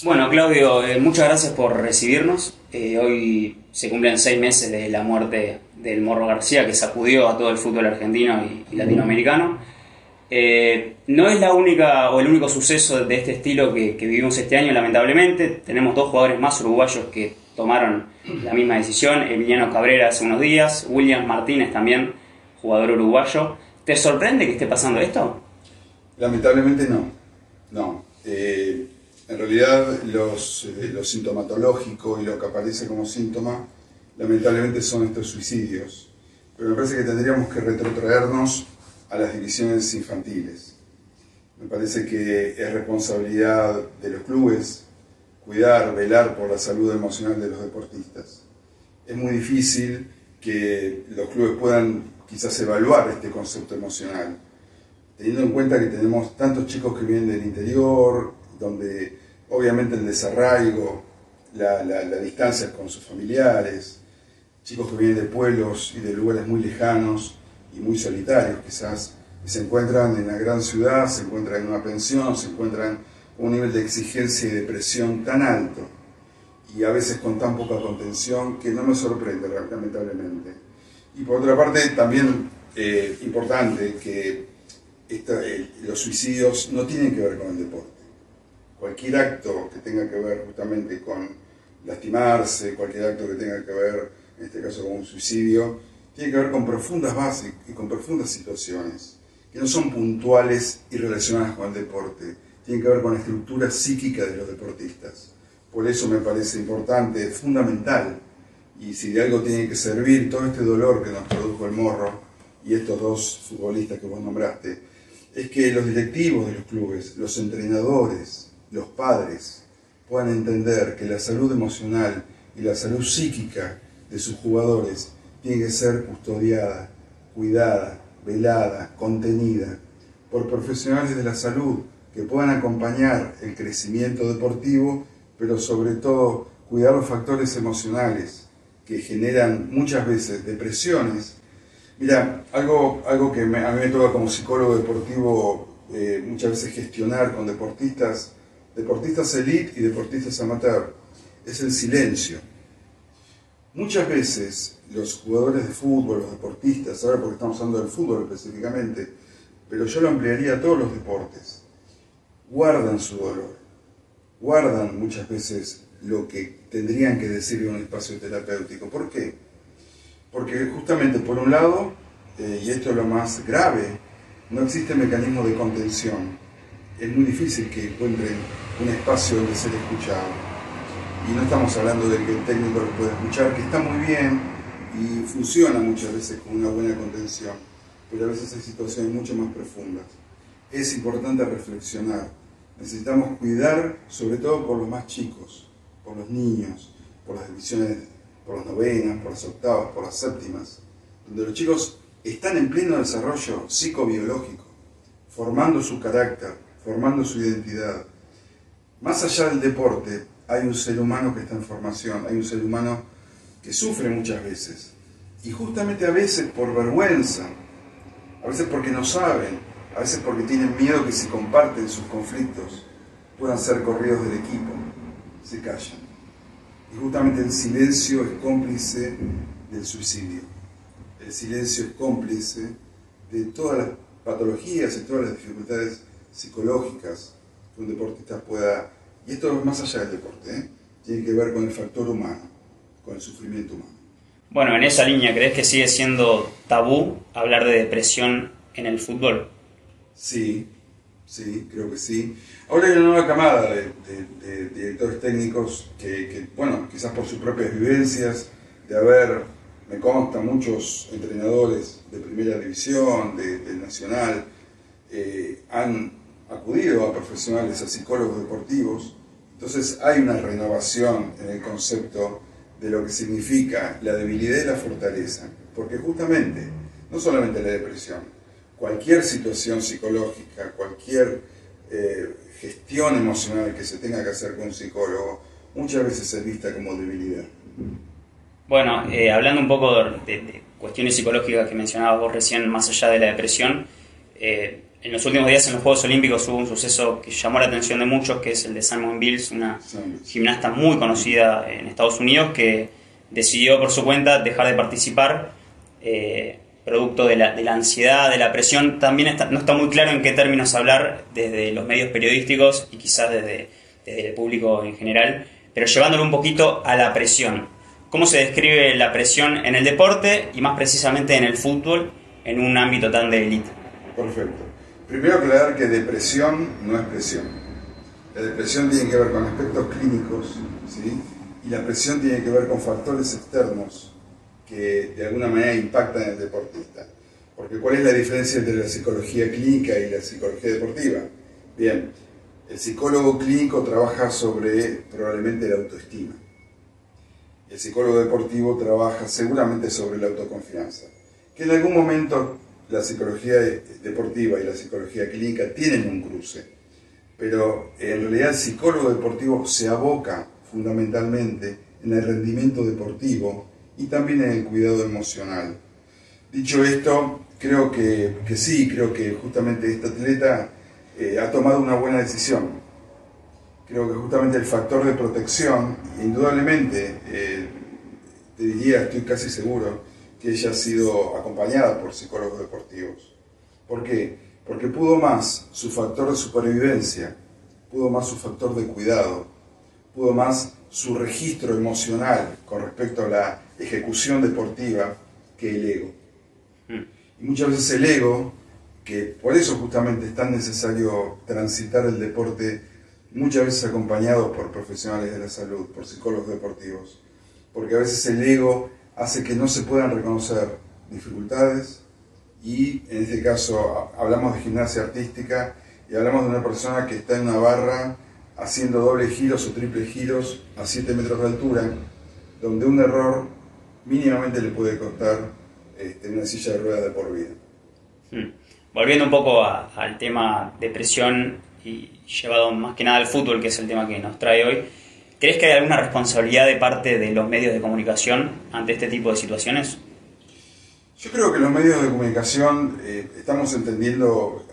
Bueno, Claudio, muchas gracias por recibirnos. Hoy se cumplen 6 meses de la muerte del Morro García, que sacudió a todo el fútbol argentino y latinoamericano. No es la única o el único suceso de este estilo que vivimos este año, lamentablemente. Tenemos 2 jugadores más uruguayos que tomaron la misma decisión. Emiliano Cabrera hace unos días, William Martínez también, jugador uruguayo. ¿Te sorprende que esté pasando esto? Lamentablemente no. No. En realidad lo sintomatológico y lo que aparece como síntoma lamentablemente son estos suicidios. Pero me parece que tendríamos que retrotraernos a las divisiones infantiles. Me parece que es responsabilidad de los clubes cuidar, velar por la salud emocional de los deportistas. Es muy difícil que los clubes puedan quizás evaluar este concepto emocional, teniendo en cuenta que tenemos tantos chicos que vienen del interior, donde obviamente el desarraigo, la distancia con sus familiares, chicos que vienen de pueblos y de lugares muy lejanos y muy solitarios quizás, y se encuentran en la gran ciudad, se encuentran en una pensión, se encuentran con un nivel de exigencia y de presión tan alto, y a veces con tan poca contención, que no me sorprende lamentablemente. Y por otra parte también importante que los suicidios no tienen que ver con el deporte. Cualquier acto que tenga que ver justamente con lastimarse, cualquier acto que tenga que ver, en este caso con un suicidio, tiene que ver con profundas bases y con profundas situaciones, que no son puntuales y relacionadas con el deporte, tienen que ver con la estructura psíquica de los deportistas. Por eso me parece importante, fundamental, y si de algo tiene que servir todo este dolor que nos produjo el Morro y estos 2 futbolistas que vos nombraste, es que los directivos de los clubes, los entrenadores, los padres, puedan entender que la salud emocional y la salud psíquica de sus jugadores tiene que ser custodiada, cuidada, velada, contenida por profesionales de la salud que puedan acompañar el crecimiento deportivo, pero sobre todo cuidar los factores emocionales que generan muchas veces depresiones. Mira, algo que a mí me toca como psicólogo deportivo muchas veces gestionar con deportistas elite y deportistas amateur, es el silencio. Muchas veces los jugadores de fútbol, los deportistas, ahora porque estamos hablando del fútbol específicamente, pero yo lo ampliaría a todos los deportes, guardan su dolor, guardan muchas veces lo que tendrían que decir en un espacio terapéutico. ¿Por qué? Porque justamente por un lado, y esto es lo más grave, no existe mecanismo de contención. Es muy difícil que encuentren un espacio donde ser escuchado. Y no estamos hablando de que el técnico lo pueda escuchar, que está muy bien y funciona muchas veces con una buena contención, pero a veces hay situaciones mucho más profundas. Es importante reflexionar. Necesitamos cuidar, sobre todo por los más chicos, por los niños, por las divisiones, por las novenas, por las octavas, por las séptimas, donde los chicos están en pleno desarrollo psicobiológico, formando su carácter, formando su identidad. Más allá del deporte, hay un ser humano que está en formación, hay un ser humano que sufre muchas veces, y justamente a veces por vergüenza, a veces porque no saben, a veces porque tienen miedo que si comparten sus conflictos puedan ser corridos del equipo, se callan. Y justamente el silencio es cómplice del suicidio. El silencio es cómplice de todas las patologías y todas las dificultades psicológicas que un deportista pueda... Y esto es más allá del deporte, tiene que ver con el factor humano, con el sufrimiento humano. Bueno, en esa línea, ¿crees que sigue siendo tabú hablar de depresión en el fútbol? Sí, creo que sí. Ahora hay una nueva camada de directores técnicos que, bueno, quizás por sus propias vivencias, de haber, me consta, muchos entrenadores de primera división, del Nacional, han acudido a profesionales, a psicólogos deportivos. Entonces hay una renovación en el concepto de lo que significa la debilidad y la fortaleza, porque justamente, no solamente la depresión, cualquier situación psicológica, cualquier gestión emocional que se tenga que hacer con un psicólogo, muchas veces es vista como debilidad. Bueno, hablando un poco de cuestiones psicológicas que mencionabas vos recién, más allá de la depresión, en los últimos días en los Juegos Olímpicos hubo un suceso que llamó la atención de muchos, que es el de Simone Biles, una gimnasta muy conocida en Estados Unidos que decidió por su cuenta dejar de participar, producto de la ansiedad, de la presión. También no está muy claro en qué términos hablar desde los medios periodísticos y quizás desde el público en general, pero llevándolo un poquito a la presión. ¿Cómo se describe la presión en el deporte y más precisamente en el fútbol en un ámbito tan de élite? Perfecto. Primero aclarar que depresión no es presión. La depresión tiene que ver con aspectos clínicos, ¿sí? Y la presión tiene que ver con factores externos que de alguna manera impactan en el deportista. Porque ¿cuál es la diferencia entre la psicología clínica y la psicología deportiva? Bien, el psicólogo clínico trabaja sobre probablemente la autoestima. El psicólogo deportivo trabaja seguramente sobre la autoconfianza. Que en algún momento la psicología deportiva y la psicología clínica tienen un cruce, pero en realidad el psicólogo deportivo se aboca fundamentalmente en el rendimiento deportivo y también en el cuidado emocional. Dicho esto, creo que justamente esta atleta ha tomado una buena decisión. Creo que justamente el factor de protección, indudablemente, te diría, estoy casi seguro, que ella ha sido acompañada por psicólogos deportivos. ¿Por qué? Porque pudo más su factor de supervivencia, pudo más su factor de cuidado, pudo más su registro emocional con respecto a la ejecución deportiva que el ego. Y muchas veces el ego, que por eso justamente es tan necesario transitar el deporte, muchas veces acompañado por profesionales de la salud, por psicólogos deportivos, porque a veces el ego hace que no se puedan reconocer dificultades y en este caso hablamos de gimnasia artística y hablamos de una persona que está en una barra haciendo dobles giros o triples giros a 7 metros de altura, donde un error mínimamente le puede costar una silla de ruedas de por vida. Volviendo un poco al tema de presión y llevado más que nada al fútbol, que es el tema que nos trae hoy, ¿crees que hay alguna responsabilidad de parte de los medios de comunicación ante este tipo de situaciones? Yo creo que los medios de comunicación estamos entendiendo,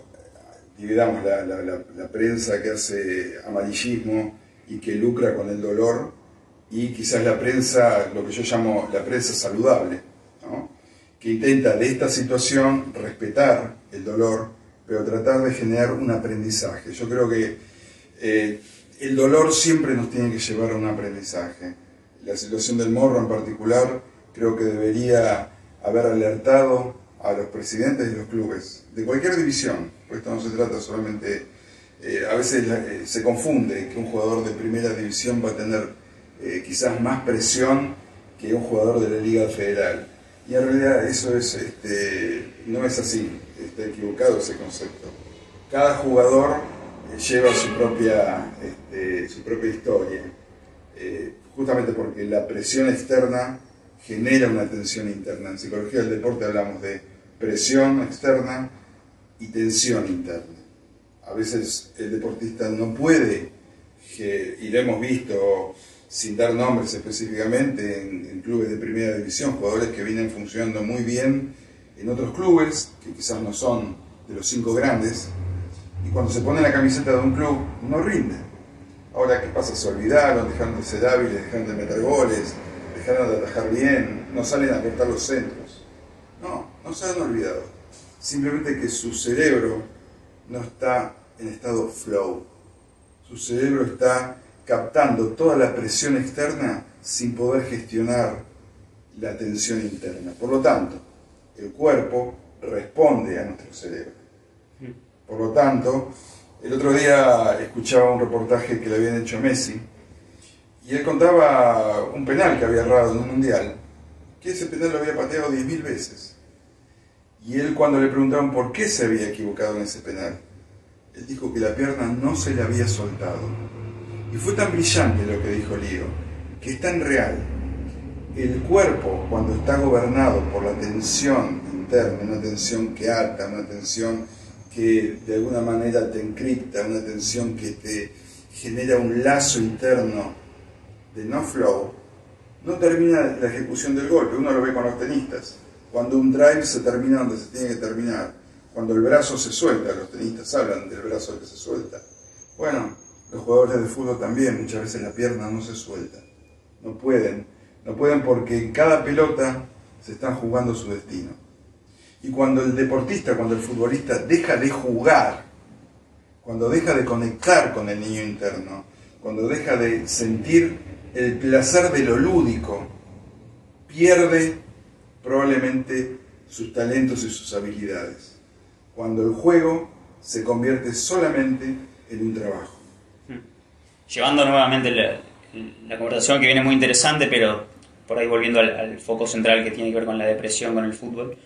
dividamos la prensa que hace amarillismo y que lucra con el dolor, y quizás la prensa, lo que yo llamo la prensa saludable, ¿no? Que intenta de esta situación respetar el dolor, pero tratar de generar un aprendizaje. Yo creo que el dolor siempre nos tiene que llevar a un aprendizaje. La situación del Morro en particular creo que debería haber alertado a los presidentes de los clubes, de cualquier división, porque esto no se trata solamente, a veces se confunde que un jugador de primera división va a tener quizás más presión que un jugador de la Liga Federal. Y en realidad eso no es así, está equivocado ese concepto. Cada jugador lleva su propia historia, justamente porque la presión externa genera una tensión interna. En psicología del deporte hablamos de presión externa y tensión interna. A veces el deportista no puede, y lo hemos visto sin dar nombres específicamente en clubes de primera división, jugadores que vienen funcionando muy bien en otros clubes, que quizás no son de los 5 grandes, y cuando se pone la camiseta de un club no rinden. Ahora, ¿qué pasa? Se olvidaron, dejaron de ser hábiles, dejaron de meter goles, dejaron de atajar bien, no salen a cortar los centros. No se han olvidado. Simplemente que su cerebro no está en estado flow. Su cerebro está captando toda la presión externa sin poder gestionar la tensión interna. Por lo tanto, el cuerpo responde a nuestro cerebro. Por lo tanto, el otro día escuchaba un reportaje que le habían hecho a Messi y él contaba un penal que había errado en un mundial, que ese penal lo había pateado 10.000 veces. Y él, cuando le preguntaban por qué se había equivocado en ese penal, él dijo que la pierna no se le había soltado. Y fue tan brillante lo que dijo Lío, que es tan real. El cuerpo, cuando está gobernado por la tensión interna, una tensión que ata, una tensión que de alguna manera te encripta, una tensión que te genera un lazo interno de no flow, no termina la ejecución del golpe. Uno lo ve con los tenistas. Cuando un drive se termina donde se tiene que terminar, cuando el brazo se suelta, los tenistas hablan del brazo que se suelta. Bueno, los jugadores de fútbol también, muchas veces la pierna no se suelta. No pueden porque en cada pelota se están jugando su destino. Y cuando el deportista, cuando el futbolista deja de jugar, cuando deja de conectar con el niño interno, cuando deja de sentir el placer de lo lúdico, pierde probablemente sus talentos y sus habilidades. Cuando el juego se convierte solamente en un trabajo. Llevando nuevamente la conversación, que viene muy interesante, pero por ahí volviendo al foco central que tiene que ver con la depresión, con el fútbol.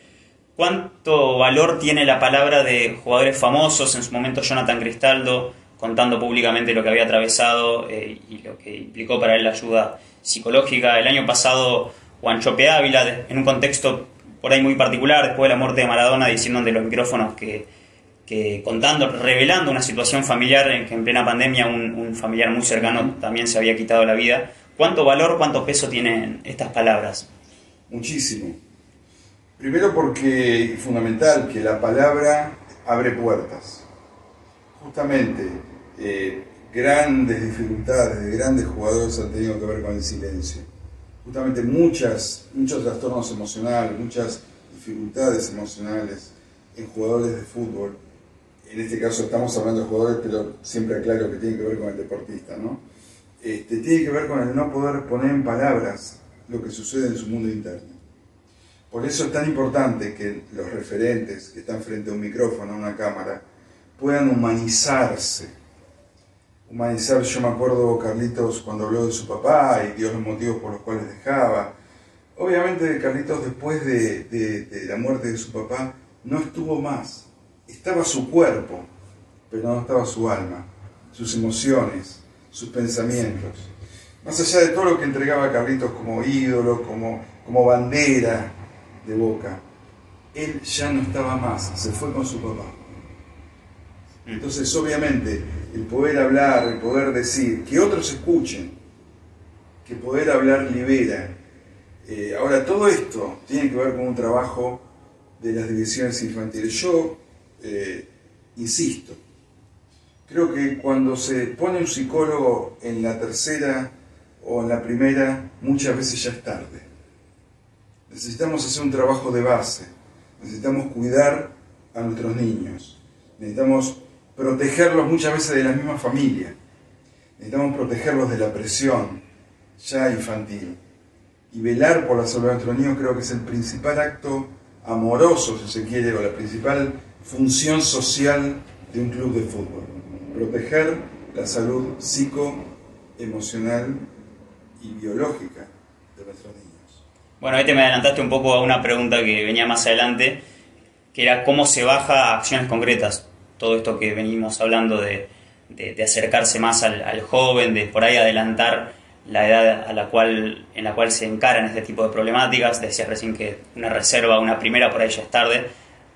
¿Cuánto valor tiene la palabra de jugadores famosos? En su momento Jonathan Cristaldo, contando públicamente lo que había atravesado y lo que implicó para él la ayuda psicológica. El año pasado Wanchope Ávila, en un contexto por ahí muy particular, después de la muerte de Maradona, diciendo ante los micrófonos que contando, revelando una situación familiar en que en plena pandemia un familiar muy cercano también se había quitado la vida. ¿Cuánto valor, cuánto peso tienen estas palabras? Muchísimo. Primero porque es fundamental que la palabra abre puertas. Justamente, grandes dificultades de grandes jugadores han tenido que ver con el silencio. Justamente muchos trastornos emocionales, muchas dificultades emocionales en jugadores de fútbol. En este caso estamos hablando de jugadores, pero siempre aclaro que tiene que ver con el deportista, ¿no? Tiene que ver con el no poder poner en palabras lo que sucede en su mundo interno. Por eso es tan importante que los referentes que están frente a un micrófono, a una cámara, puedan humanizarse. Yo me acuerdo, Carlitos, cuando habló de su papá y dio los motivos por los cuales dejaba. Obviamente Carlitos, después de la muerte de su papá, no estuvo más. Estaba su cuerpo, pero no estaba su alma, sus emociones, sus pensamientos. Más allá de todo lo que entregaba Carlitos como ídolo, como bandera de Boca, él ya no estaba más, se fue con su papá. Entonces, obviamente, el poder hablar, el poder decir, que otros escuchen, que poder hablar libera. Ahora, todo esto tiene que ver con un trabajo de las divisiones infantiles. Yo insisto, creo que cuando se pone un psicólogo en la tercera o en la primera, muchas veces ya es tarde. Necesitamos hacer un trabajo de base, necesitamos cuidar a nuestros niños, necesitamos protegerlos muchas veces de la misma familia, necesitamos protegerlos de la presión ya infantil y velar por la salud de nuestros niños. Creo que es el principal acto amoroso, si se quiere, o la principal función social de un club de fútbol: proteger la salud psico-emocional y biológica de nuestros niños. Bueno, ahí te me adelantaste un poco a una pregunta que venía más adelante, que era cómo se baja a acciones concretas. Todo esto que venimos hablando de acercarse más al joven, de por ahí adelantar la edad en la cual se encaran este tipo de problemáticas. Decías recién que una reserva, una primera, por ahí ya es tarde.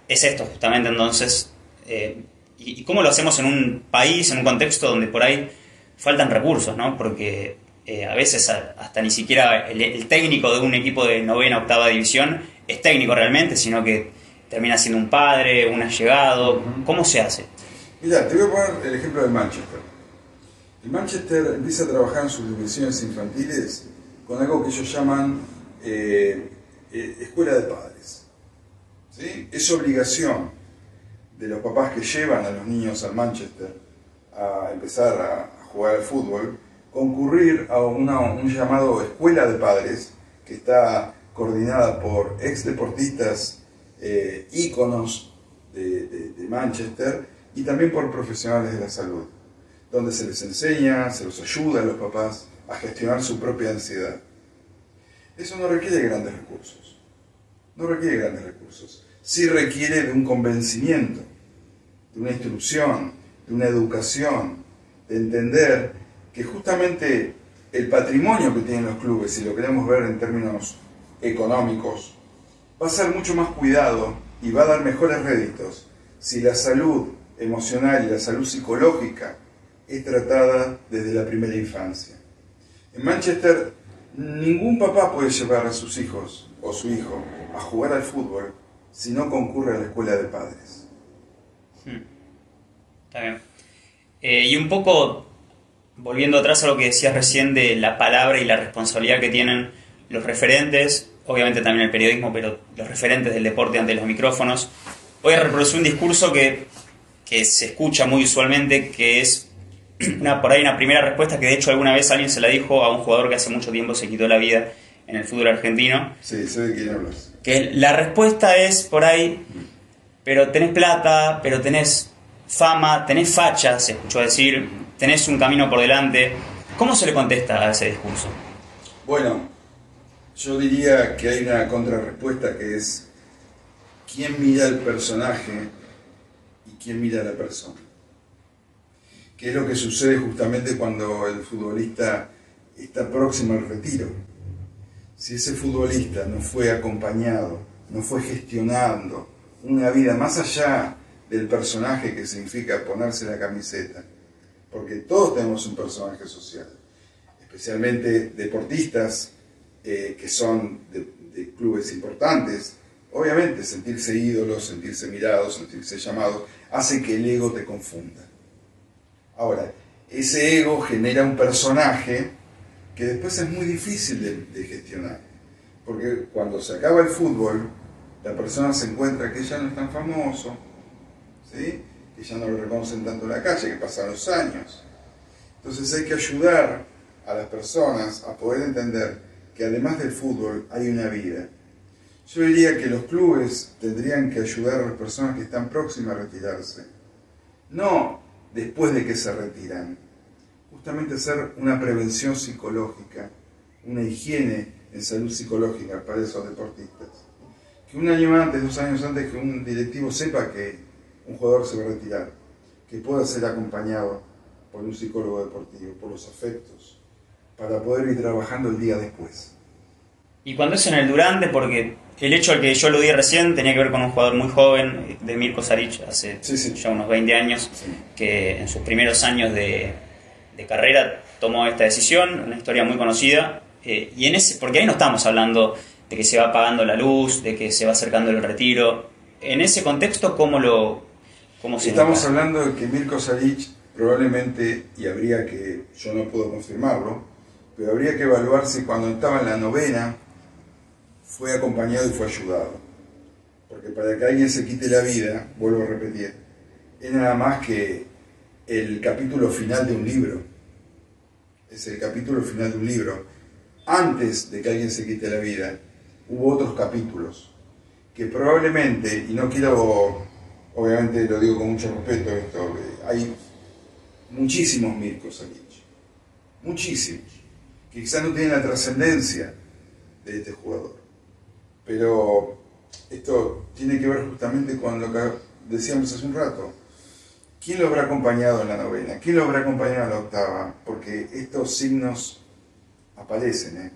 Es esto justamente entonces. ¿Y cómo lo hacemos en un país, en un contexto donde por ahí faltan recursos, ¿no? Porque a veces hasta ni siquiera el técnico de un equipo de novena, octava división es técnico realmente, sino que termina siendo un padre, un allegado. ¿Cómo se hace? Mirá, te voy a poner el ejemplo del Manchester. El Manchester empieza a trabajar en sus divisiones infantiles con algo que ellos llaman escuela de padres. ¿Sí? Es obligación de los papás que llevan a los niños al Manchester a empezar a jugar al fútbol, concurrir a un llamado escuela de padres que está coordinada por ex deportistas íconos de Manchester y también por profesionales de la salud, donde se les enseña, se los ayuda a los papás a gestionar su propia ansiedad. Eso no requiere grandes recursos, sí requiere de un convencimiento, de una instrucción, de una educación, de entender que justamente el patrimonio que tienen los clubes, si lo queremos ver en términos económicos, va a ser mucho más cuidado y va a dar mejores réditos si la salud emocional y la salud psicológica es tratada desde la primera infancia. En Manchester, ningún papá puede llevar a sus hijos o su hijo a jugar al fútbol si no concurre a la escuela de padres. Mm, está bien. Y un poco, volviendo atrás a lo que decías recién de la palabra y la responsabilidad que tienen los referentes, obviamente también el periodismo, pero los referentes del deporte ante los micrófonos. Voy a reproducir un discurso que se escucha muy usualmente, que es por ahí una primera respuesta que de hecho alguna vez alguien se la dijo a un jugador que hace mucho tiempo se quitó la vida en el fútbol argentino. Sí, sé de quién hablas. Que la respuesta es por ahí, pero tenés plata, pero tenés fama, tenés facha, se escuchó decir, tenés un camino por delante. ¿Cómo se le contesta a ese discurso? Bueno, yo diría que hay una contrarrespuesta que es quién mira el personaje y quién mira a la persona. Que es lo que sucede justamente cuando el futbolista está próximo al retiro. Si ese futbolista no fue acompañado, no fue gestionando una vida más allá del personaje que significa ponerse la camiseta, porque todos tenemos un personaje social, especialmente deportistas que son de clubes importantes. Obviamente sentirse ídolos, sentirse mirados, sentirse llamados, hace que el ego te confunda. Ahora, ese ego genera un personaje que después es muy difícil de gestionar, porque cuando se acaba el fútbol, la persona se encuentra que ya no es tan famoso, ¿sí? Que ya no lo reconocen tanto en la calle, que pasan los años. Entonces hay que ayudar a las personas a poder entender que además del fútbol hay una vida. Yo diría que los clubes tendrían que ayudar a las personas que están próximas a retirarse, no después de que se retiran, justamente hacer una prevención psicológica, una higiene en salud psicológica para esos deportistas. Que un año antes, 2 años antes, que un directivo sepa que un jugador se va a retirar, que pueda ser acompañado por un psicólogo deportivo, por los afectos, para poder ir trabajando el día después. Y cuando es en el durante, porque el hecho al que yo lo di recién tenía que ver con un jugador muy joven, de Mirko Saric, hace ya unos 20 años, que en sus primeros años de carrera tomó esta decisión, una historia muy conocida, y en ese, porque ahí no estamos hablando de que se va apagando la luz, de que se va acercando el retiro. En ese contexto, ¿cómo se Estamos nota? hablando de que Mirko Saric probablemente, y habría que, yo no puedo confirmarlo, pero habría que evaluar si cuando estaba en la novena fue acompañado y fue ayudado. Porque para que alguien se quite la vida, vuelvo a repetir, es nada más que el capítulo final de un libro. Es el capítulo final de un libro. Antes de que alguien se quite la vida, hubo otros capítulos que probablemente, y no quiero, obviamente lo digo con mucho respeto esto, hay muchísimos Mirko Saric, muchísimos, que quizás no tienen la trascendencia de este jugador. Pero esto tiene que ver justamente con lo que decíamos hace un rato. ¿Quién lo habrá acompañado en la novena? ¿Quién lo habrá acompañado en la octava? Porque estos signos aparecen,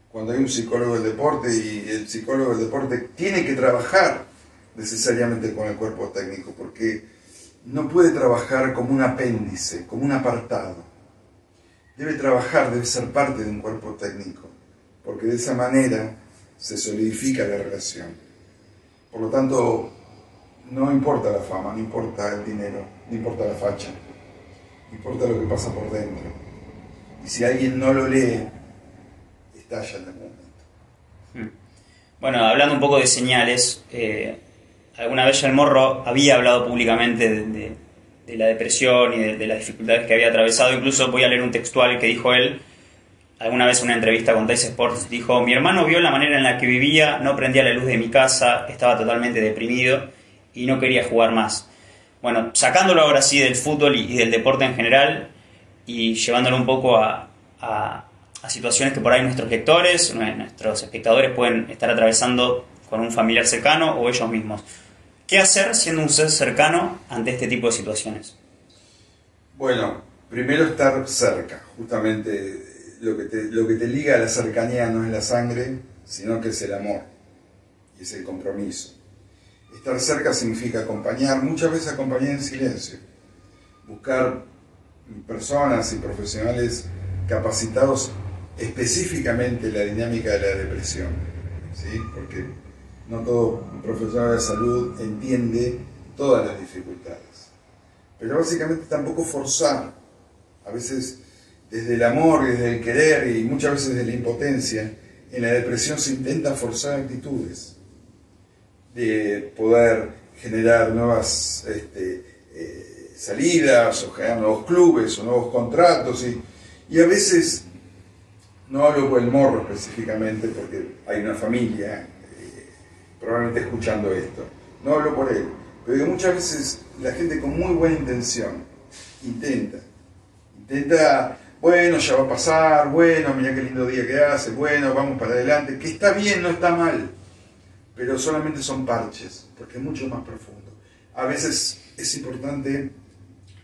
cuando hay un psicólogo del deporte, y el psicólogo del deporte tiene que trabajar necesariamente con el cuerpo técnico, porque no puede trabajar como un apéndice, como un apartado. Debe trabajar, debe ser parte de un cuerpo técnico, porque de esa manera se solidifica la relación. Por lo tanto, no importa la fama, no importa el dinero, no importa la facha, importa lo que pasa por dentro. Y si alguien no lo lee, estalla en algún momento. Bueno, hablando un poco de señales, alguna vez ya el Morro había hablado públicamente de la depresión y de las dificultades que había atravesado. Incluso voy a leer un textual que dijo él. Alguna vez en una entrevista con Dice Sports dijo: mi hermano vio la manera en la que vivía, no prendía la luz de mi casa, estaba totalmente deprimido y no quería jugar más. Bueno, sacándolo ahora sí del fútbol y del deporte en general y llevándolo un poco a situaciones que por ahí nuestros lectores, nuestros espectadores pueden estar atravesando con un familiar cercano o ellos mismos. ¿Qué hacer siendo un ser cercano ante este tipo de situaciones? Bueno, primero estar cerca, justamente. Lo que te liga a la cercanía no es la sangre, sino que es el amor y es el compromiso. Estar cerca significa acompañar, muchas veces acompañar en silencio, buscar personas y profesionales capacitados específicamente en la dinámica de la depresión, ¿sí? Porque no todo profesional de salud entiende todas las dificultades. Pero básicamente tampoco forzar. A veces desde el amor, desde el querer y muchas veces desde la impotencia, en la depresión se intentan forzar actitudes de poder generar nuevas salidas o generar nuevos clubes o nuevos contratos y a veces, no hablo por el morro específicamente porque hay una familia probablemente escuchando esto, no hablo por él, pero que muchas veces la gente con muy buena intención intenta, bueno, ya va a pasar, bueno, mira qué lindo día que hace, bueno, vamos para adelante, que está bien, no está mal, pero solamente son parches, porque es mucho más profundo. A veces es importante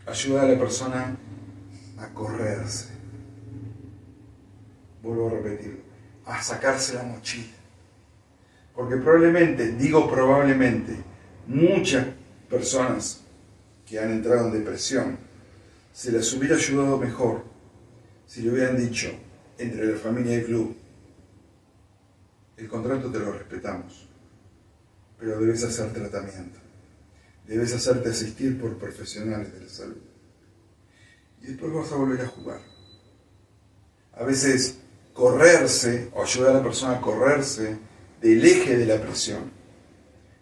ayudar a la persona a correrse, vuelvo a repetirlo, a sacarse la mochila. Porque probablemente, muchas personas que han entrado en depresión, se les hubiera ayudado mejor si le hubieran dicho, entre la familia y el club, el contrato te lo respetamos, pero debes hacer tratamiento, debes hacerte asistir por profesionales de la salud. Y después vas a volver a jugar. A veces correrse, o ayudar a la persona a correrse del eje de la presión,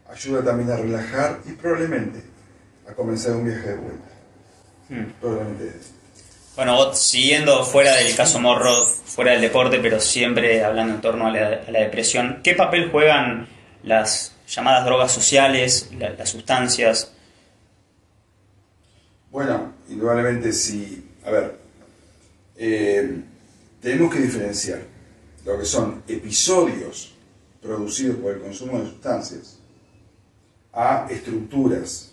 ayuda también a relajar y probablemente a comenzar un viaje de vuelta. Probablemente. Bueno, vos siguiendo fuera del caso Morro, fuera del deporte, pero siempre hablando en torno a la depresión, ¿qué papel juegan las llamadas drogas sociales, las sustancias? Bueno, indudablemente sí. A ver, tenemos que diferenciar lo que son episodios producidos por el consumo de sustancias a estructuras,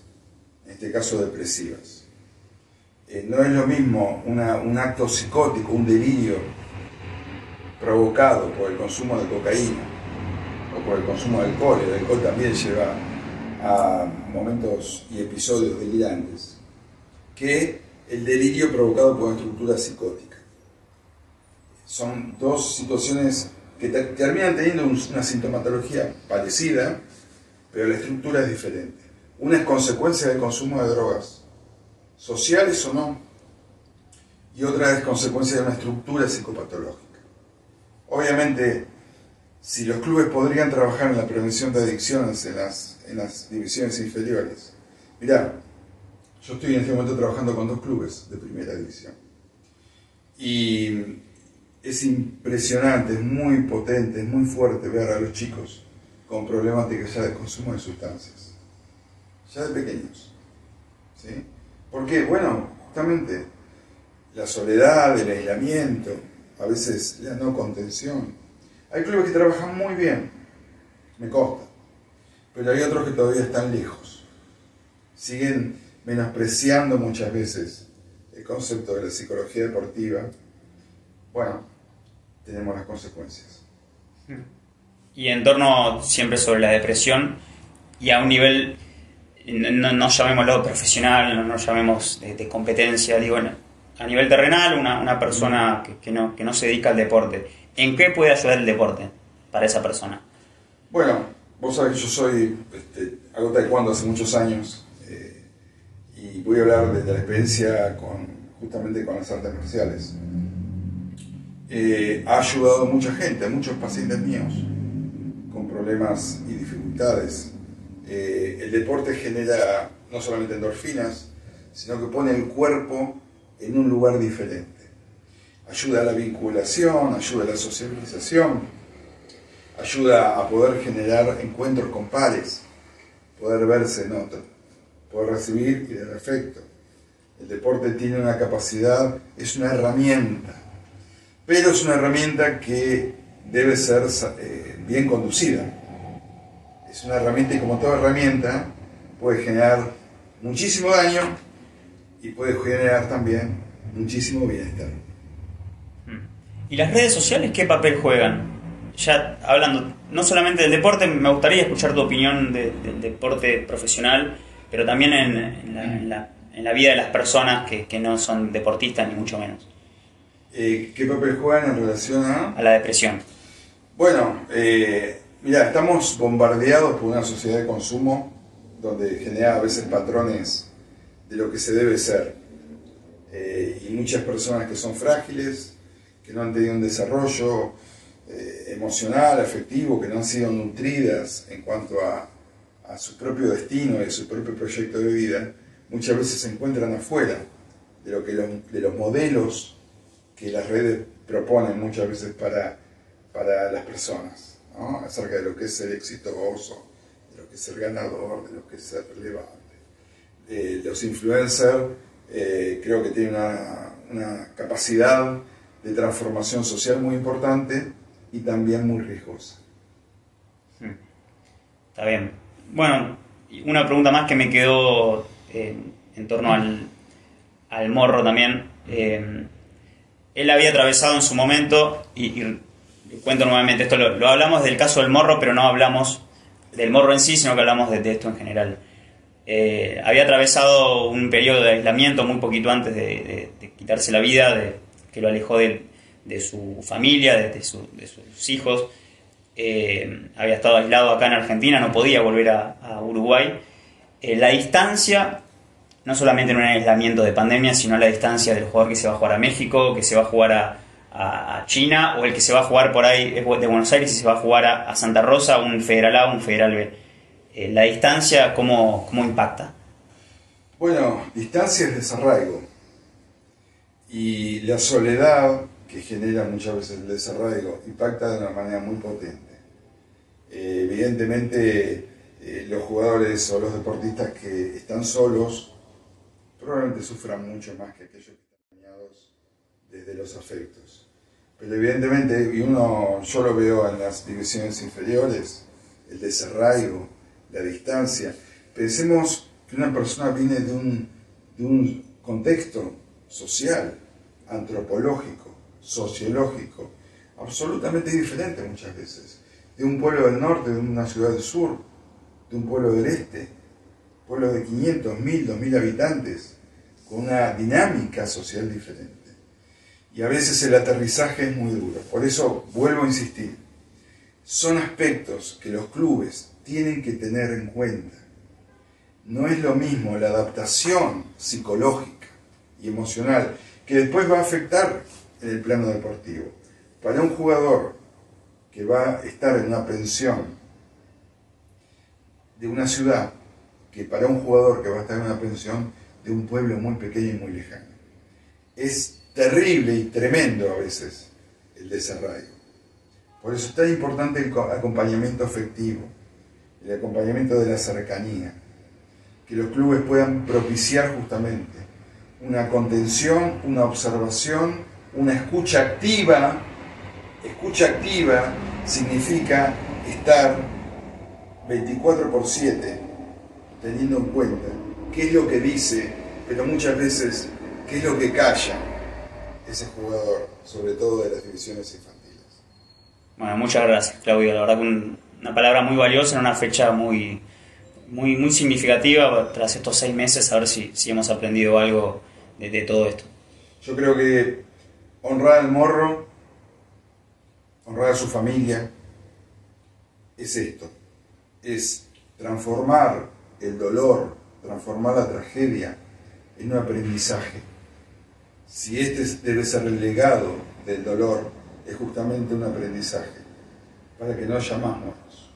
en este caso depresivas. No es lo mismo un acto psicótico, un delirio provocado por el consumo de cocaína o por el consumo de alcohol. El alcohol también lleva a momentos y episodios delirantes, que el delirio provocado por una estructura psicótica. Son dos situaciones que terminan teniendo una sintomatología parecida, pero la estructura es diferente. Una es consecuencia del consumo de drogas, sociales o no, y otra es consecuencia de una estructura psicopatológica. Obviamente, si los clubes podrían trabajar en la prevención de adicciones en las divisiones inferiores. Mirá, yo estoy en este momento trabajando con 2 clubes de primera división. Y es impresionante, es muy potente, es muy fuerte ver a los chicos con problemáticas ya de consumo de sustancias, ya de pequeños. ¿Sí? ¿Por qué? Bueno, justamente la soledad, el aislamiento, a veces la no contención. Hay clubes que trabajan muy bien, me consta, pero hay otros que todavía están lejos. Siguen menospreciando muchas veces el concepto de la psicología deportiva. Bueno, tenemos las consecuencias. Y en torno siempre sobre la depresión, y a un nivel, no llamémoslo profesional, no llamemos de competencia, digo, a nivel terrenal, una persona que no se dedica al deporte, ¿en qué puede ayudar el deporte para esa persona? Bueno, vos sabés que yo hago taekwondo hace muchos años, y voy a hablar de la experiencia justamente con las artes marciales. Ha ayudado a mucha gente, a muchos pacientes míos con problemas y dificultades. El deporte genera no solamente endorfinas, sino que pone el cuerpo en un lugar diferente. Ayuda a la vinculación, ayuda a la socialización, ayuda a poder generar encuentros con pares, poder verse en otro, poder recibir y dar afecto. El deporte tiene una capacidad, es una herramienta, pero es una herramienta que debe ser bien conducida. Es una herramienta y como toda herramienta puede generar muchísimo daño y puede generar también muchísimo bienestar. ¿Y las redes sociales qué papel juegan? Ya hablando no solamente del deporte, me gustaría escuchar tu opinión del deporte profesional, pero también en la vida de las personas que no son deportistas ni mucho menos. ¿Qué papel juegan en relación a la depresión? Bueno, mirá, estamos bombardeados por una sociedad de consumo donde genera a veces patrones de lo que se debe ser. Y muchas personas que son frágiles, que no han tenido un desarrollo emocional, afectivo, que no han sido nutridas en cuanto a su propio destino y a su propio proyecto de vida, muchas veces se encuentran afuera de lo que de los modelos que las redes proponen muchas veces para las personas, ¿no? Acerca de lo que es ser exitoso, de lo que es ser ganador, de lo que es ser relevante. Los influencers creo que tienen una capacidad de transformación social muy importante y también muy riesgosa. Está bien. Bueno, una pregunta más que me quedó en torno al Morro también. Él había atravesado en su momento, y cuento nuevamente esto, lo hablamos del caso del Morro, pero no hablamos del Morro en sí, sino que hablamos de esto en general. Había atravesado un periodo de aislamiento muy poquito antes de quitarse la vida, que lo alejó de su familia, de sus hijos. Había estado aislado acá en Argentina, no podía volver a Uruguay. La distancia, no solamente en un aislamiento de pandemia, sino la distancia del jugador que se va a jugar a México, que se va a jugar a China, o el que se va a jugar por ahí de Buenos Aires y se va a jugar a Santa Rosa, un Federal A, un Federal B. La distancia, ¿cómo impacta? Bueno, distancia es desarraigo. Y la soledad que genera muchas veces el desarraigo impacta de una manera muy potente. Evidentemente, los jugadores o los deportistas que están solos probablemente sufran mucho más que aquellos que están dañados desde los afectos. Pero evidentemente, yo lo veo en las divisiones inferiores, el desarraigo, la distancia. Pensemos que una persona viene de un contexto social, antropológico, sociológico, absolutamente diferente muchas veces. De un pueblo del norte, de una ciudad del sur, de un pueblo del este, pueblos de 500, 1000, 2000 habitantes, con una dinámica social diferente. Y a veces el aterrizaje es muy duro. Por eso vuelvo a insistir, son aspectos que los clubes tienen que tener en cuenta. No es lo mismo la adaptación psicológica y emocional que después va a afectar en el plano deportivo. Para un jugador que va a estar en una pensión de una ciudad, que para un jugador que va a estar en una pensión de un pueblo muy pequeño y muy lejano. Es terrible y tremendo a veces el desarraigo. Por eso es tan importante el acompañamiento afectivo, el acompañamiento de la cercanía, que los clubes puedan propiciar justamente una contención, una observación, una escucha activa. Escucha activa significa estar 24/7 teniendo en cuenta qué es lo que dice, pero muchas veces qué es lo que calla ese jugador, sobre todo de las divisiones infantiles. Bueno, muchas gracias, Claudio. La verdad que una palabra muy valiosa en una fecha muy significativa tras estos 6 meses, a ver si hemos aprendido algo de todo esto. Yo creo que honrar al Morro, honrar a su familia, es esto, es transformar el dolor, transformar la tragedia en un aprendizaje. Si este debe ser el legado del dolor, es justamente un aprendizaje, para que no haya más muertos.